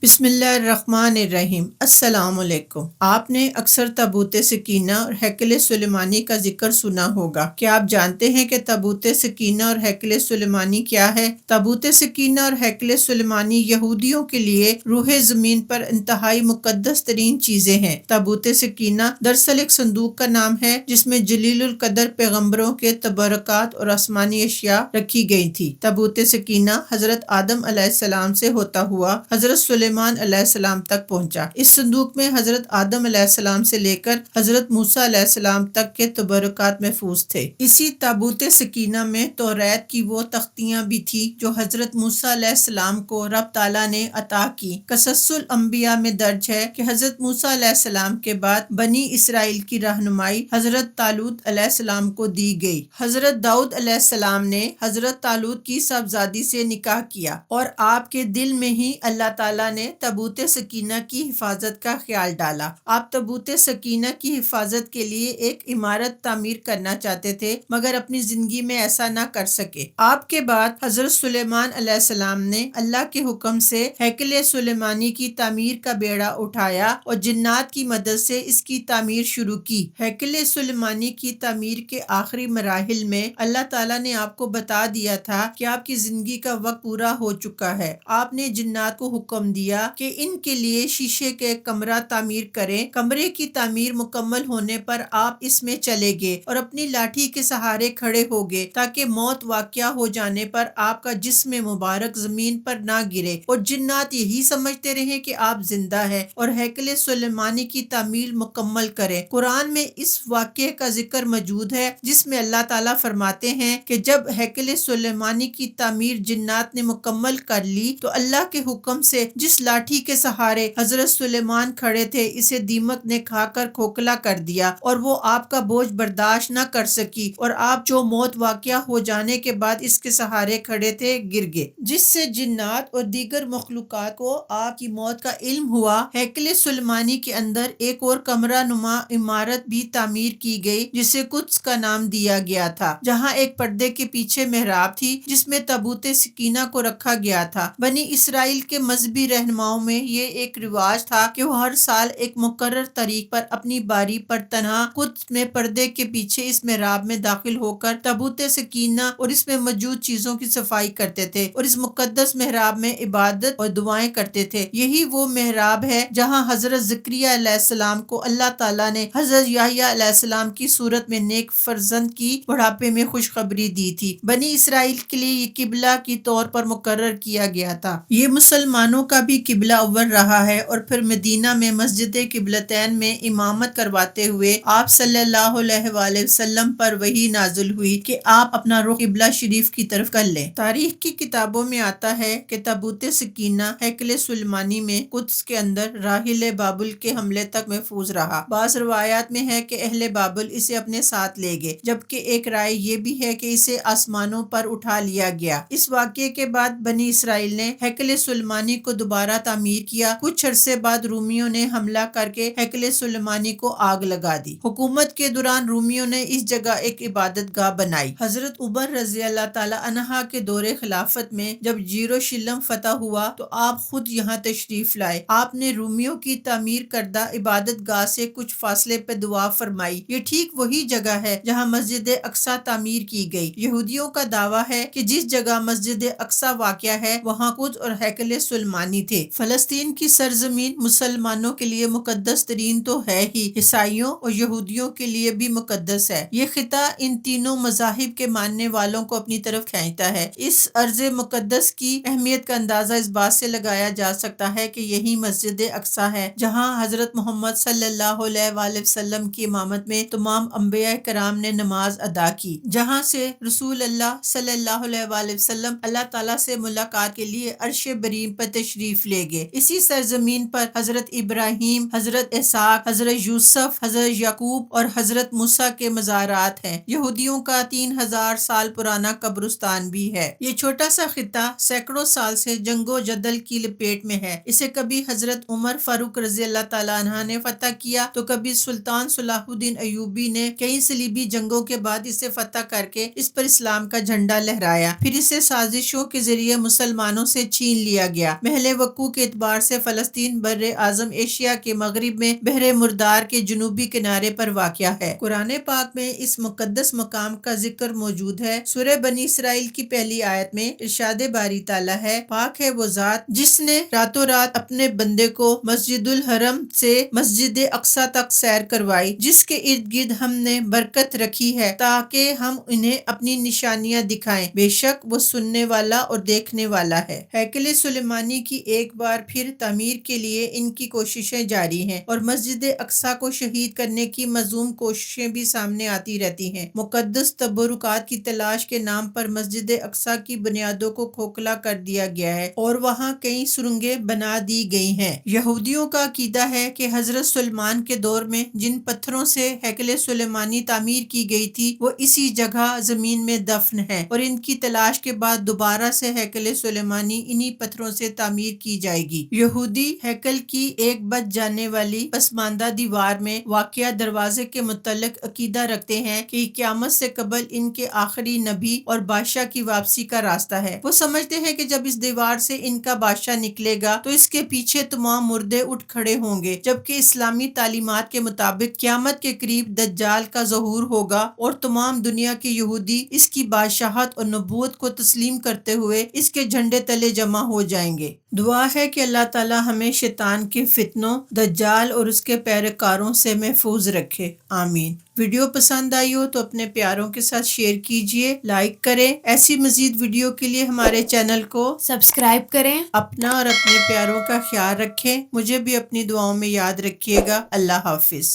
بسم اللہ الرحمن الرحیم۔ السلام علیکم۔ آپ نے اکثر تابوت سکینہ اور ہیکل سلیمانی کا ذکر سنا ہوگا۔ کیا آپ جانتے ہیں کہ تابوت سکینہ اور ہیکل سلیمانی کیا ہے؟ تابوت سکینہ اور ہیکل سلیمانی یہودیوں کے لیے روح زمین پر انتہائی مقدس ترین چیزیں ہیں۔ تابوت سکینہ دراصل ایک صندوق کا نام ہے جس میں جلیل القدر پیغمبروں کے تبرکات اور آسمانی اشیاء رکھی گئی تھی۔ تابوت سکینہ حضرت آدم علیہ السلام سے ہوتا ہوا حضرت سلیمان علیہ السلام تک پہنچا۔ اس صندوق میں حضرت آدم علیہ السلام سے لے کر حضرت موسیٰ علیہ السلام تک کے تبرکات محفوظ تھے۔ اسی تابوت سکینہ میں توریت کی وہ تختیاں بھی تھی جو حضرت موسیٰ علیہ السلام کو رب تعالیٰ نے عطا کی۔ قصص الانبیاء میں درج ہے کہ حضرت موسیٰ علیہ السلام کے بعد بنی اسرائیل کی رہنمائی حضرت طالوت علیہ السلام کو دی گئی۔ حضرت داؤد علیہ السلام نے حضرت طالوت کی صاحبزادی سے نکاح کیا اور آپ کے دل میں ہی اللہ تعالیٰ نے تابوت سکینہ کی حفاظت کا خیال ڈالا۔ آپ تابوت سکینہ کی حفاظت کے لیے ایک عمارت تعمیر کرنا چاہتے تھے مگر اپنی زندگی میں ایسا نہ کر سکے۔ آپ کے بعد حضرت سلیمان علیہ السلام نے اللہ کے حکم سے ہیکل سلیمانی کی تعمیر کا بیڑا اٹھایا اور جنات کی مدد سے اس کی تعمیر شروع کی۔ ہیکل سلیمانی کی تعمیر کے آخری مراحل میں اللہ تعالیٰ نے آپ کو بتا دیا تھا کہ آپ کی زندگی کا وقت پورا ہو چکا ہے۔ آپ نے جنات کو حکم دیا کہ ان کے لیے شیشے کے کمرہ تعمیر کریں۔ کمرے کی تعمیر مکمل ہونے پر آپ اس میں چلے گئے اور اپنی لاٹھی کے سہارے کھڑے ہو گئے تاکہ موت واقع ہو جانے پر آپ کا جسم مبارک زمین پر نہ گرے اور جنات یہی سمجھتے رہیں کہ آپ زندہ ہیں اور ہیکل سلیمانی کی تعمیر مکمل کریں۔ قرآن میں اس واقعے کا ذکر موجود ہے جس میں اللہ تعالیٰ فرماتے ہیں کہ جب ہیکل سلیمانی کی تعمیر جنات نے مکمل کر لی تو اللہ کے حکم سے جس لاٹھی کے سہارے حضرت سلیمان کھڑے تھے اسے دیمک نے کھا کر کھوکھلا کر دیا اور وہ آپ کا بوجھ برداشت نہ کر سکی اور آپ جو موت واقع ہو جانے کے بعد اس کے سہارے کھڑے تھے گر گئے، جس سے جنات اور دیگر مخلوقات کو آپ کی موت کا علم ہوا۔ ہیکل سلیمانی کے اندر ایک اور کمرہ نما عمارت بھی تعمیر کی گئی جسے قدس کا نام دیا گیا تھا، جہاں ایک پردے کے پیچھے محراب تھی جس میں تابوت سکینہ کو رکھا گیا تھا۔ بنی اسرائیل کے مذہبی رہنماؤں میں یہ ایک رواج تھا کہ وہ ہر سال ایک مقرر تاریخ پر اپنی باری پر تنہا قدس میں پردے کے پیچھے اس محراب میں داخل ہو کر تابوت سکینہ اور اس میں موجود چیزوں کی صفائی کرتے تھے اور اس مقدس محراب میں عبادت اور دعائیں کرتے تھے۔ یہی وہ محراب ہے جہاں حضرت زکریا علیہ السلام کو اللہ تعالیٰ نے حضرت یحییٰ علیہ السلام کی صورت میں نیک فرزند کی بڑھاپے میں خوشخبری دی تھی۔ بنی اسرائیل کے لیے یہ قبلہ کے طور پر مقرر کیا گیا تھا۔ یہ مسلمانوں کا بھی قبلہ اول رہا ہے اور پھر مدینہ میں مسجد قبلتین میں امامت کرواتے ہوئے آپ صلی اللہ علیہ وآلہ وسلم پر وحی نازل ہوئی کہ آپ اپنا رخ قبلہ شریف کی طرف کر لیں۔ تاریخ کی کتابوں میں آتا ہے کہ تابوت سکینہ ہیکل سلیمانی میں قدس کے اندر راحل بابل کے حملے تک محفوظ رہا۔ بعض روایات میں ہے کہ اہل بابل اسے اپنے ساتھ لے گئے، جبکہ ایک رائے یہ بھی ہے کہ اسے آسمانوں پر اٹھا لیا گیا۔ اس واقعے کے بعد بنی اسرائیل نے ہیکل سلیمانی کو دوبارہ تعمیر کیا۔ کچھ عرصے بعد رومیوں نے حملہ کر کے ہیکل سلیمانی کو آگ لگا دی۔ حکومت کے دوران رومیوں نے اس جگہ ایک عبادت گاہ بنائی۔ حضرت عمر رضی اللہ تعالیٰ عنہ کے دور خلافت میں جب یروشلم فتح ہوا تو آپ خود یہاں تشریف لائے۔ آپ نے رومیوں کی تعمیر کردہ عبادت گاہ سے کچھ فاصلے پہ دعا فرمائی۔ یہ ٹھیک وہی جگہ ہے جہاں مسجد اقصیٰ تعمیر کی گئی۔ یہودیوں کا دعویٰ ہے کہ جس جگہ مسجد اقصیٰ واقع ہے وہاں قدس اور ہیکل سلیمانی تھے۔ فلسطین کی سرزمین مسلمانوں کے لیے مقدس ترین تو ہے ہی، عیسائیوں اور یہودیوں کے لیے بھی مقدس ہے۔ یہ خطہ ان تینوں مذاہب کے ماننے والوں کو اپنی طرف کھینچتا ہے۔ اس ارض مقدس کی اہمیت کا اندازہ اس بات سے لگایا جا سکتا ہے کہ یہی مسجد اقصیٰ ہے جہاں حضرت محمد صلی اللہ علیہ وآلہ وسلم کی امامت میں تمام انبیاء کرام نے نماز ادا کی، جہاں سے رسول اللہ صلی اللہ علیہ وآلہ وسلم اللہ تعالیٰ سے ملاقات کے لیے عرش بریم پر تشریف لے گئے۔ اسی سرزمین پر حضرت ابراہیم، حضرت اسحاق، حضرت یوسف، حضرت یعقوب اور حضرت موسیٰ کے مزارات ہیں۔ یہودیوں کا 3000 سال پرانا قبرستان بھی ہے۔ یہ چھوٹا سا خطہ سینکڑوں سال سے جنگ و جدل کی لپیٹ میں ہے۔ اسے کبھی حضرت عمر فاروق رضی اللہ تعالیٰ عنہ نے فتح کیا تو کبھی سلطان صلاح الدین ایوبی نے کئی صلیبی جنگوں کے بعد اسے فتح کر کے اس پر اسلام کا جھنڈا لہرایا۔ پھر اسے سازشوں کے ذریعے مسلمانوں سے چھین لیا گیا۔ محل وقوع کے اعتبار سے فلسطین بر اعظم ایشیا کے مغرب میں بحر مردار کے جنوبی کنارے پر واقع ہے۔ قرآن پاک میں اس مقدس مقام کا ذکر موجود ہے۔ سورہ بنی اسرائیل کی پہلی آیت میں ارشاد باری تعالیٰ ہے، پاک ہے وہ ذات جس نے راتوں رات اپنے بندے کو مسجد الحرم سے مسجد اقصی تک سیر کروائی، جس کے ارد گرد ہم نے برکت رکھی ہے تاکہ ہم انہیں اپنی نشانیاں دکھائیں، بے شک وہ سننے والا اور دیکھنے والا ہے۔ ہیکل سلیمانی کی ایک بار پھر تعمیر کے لیے ان کی کوششیں جاری ہیں اور مسجد اقصی کو شہید کرنے کی مذموم کوششیں بھی سامنے آتی رہتی ہیں۔ مقدس تبرکات کی تلاش کے نام پر مسجد اقصی کی بنیادوں کو کھوکھلا کر دیا گیا ہے اور وہاں کئی سرنگیں بنا دی گئی ہیں۔ یہودیوں کا عقیدہ ہے کہ حضرت سلیمان کے دور میں جن پتھروں سے ہیکل سلیمانی تعمیر کی گئی تھی وہ اسی جگہ زمین میں دفن ہیں اور ان کی تلاش کے بعد دوبارہ سے ہیکل سلیمانی انہی پتھروں سے تعمیر کی جائے گی۔ یہودی ہیکل کی ایک بچ جانے والی پسماندہ دیوار میں واقع دروازے کے متعلق عقیدہ رکھتے ہیں کہ قیامت سے قبل ان کے آخری نبی اور بادشاہ کی واپسی کا راستہ ہے۔ وہ سمجھتے ہیں کہ جب اس دیوار سے ان کا بادشاہ نکلے گا تو اس کے پیچھے تمام مردے اٹھ کھڑے ہوں گے، جبکہ اسلامی تعلیمات کے مطابق قیامت کے قریب دجال کا ظہور ہوگا اور تمام دنیا کے یہودی اس کی بادشاہت اور نبوت کو تسلیم کرتے ہوئے اس کے جھنڈے تلے جمع ہو جائیں گے۔ دعا ہے کہ اللہ تعالی ہمیں شیطان کے فتنوں، دجال اور اس کے پیروکاروں سے محفوظ رکھے، آمین۔ ویڈیو پسند آئی ہو تو اپنے پیاروں کے ساتھ شیئر کیجئے، لائک کریں۔ ایسی مزید ویڈیو کے لیے ہمارے چینل کو سبسکرائب کریں۔ اپنا اور اپنے پیاروں کا خیال رکھیں۔ مجھے بھی اپنی دعاؤں میں یاد رکھیے گا۔ اللہ حافظ۔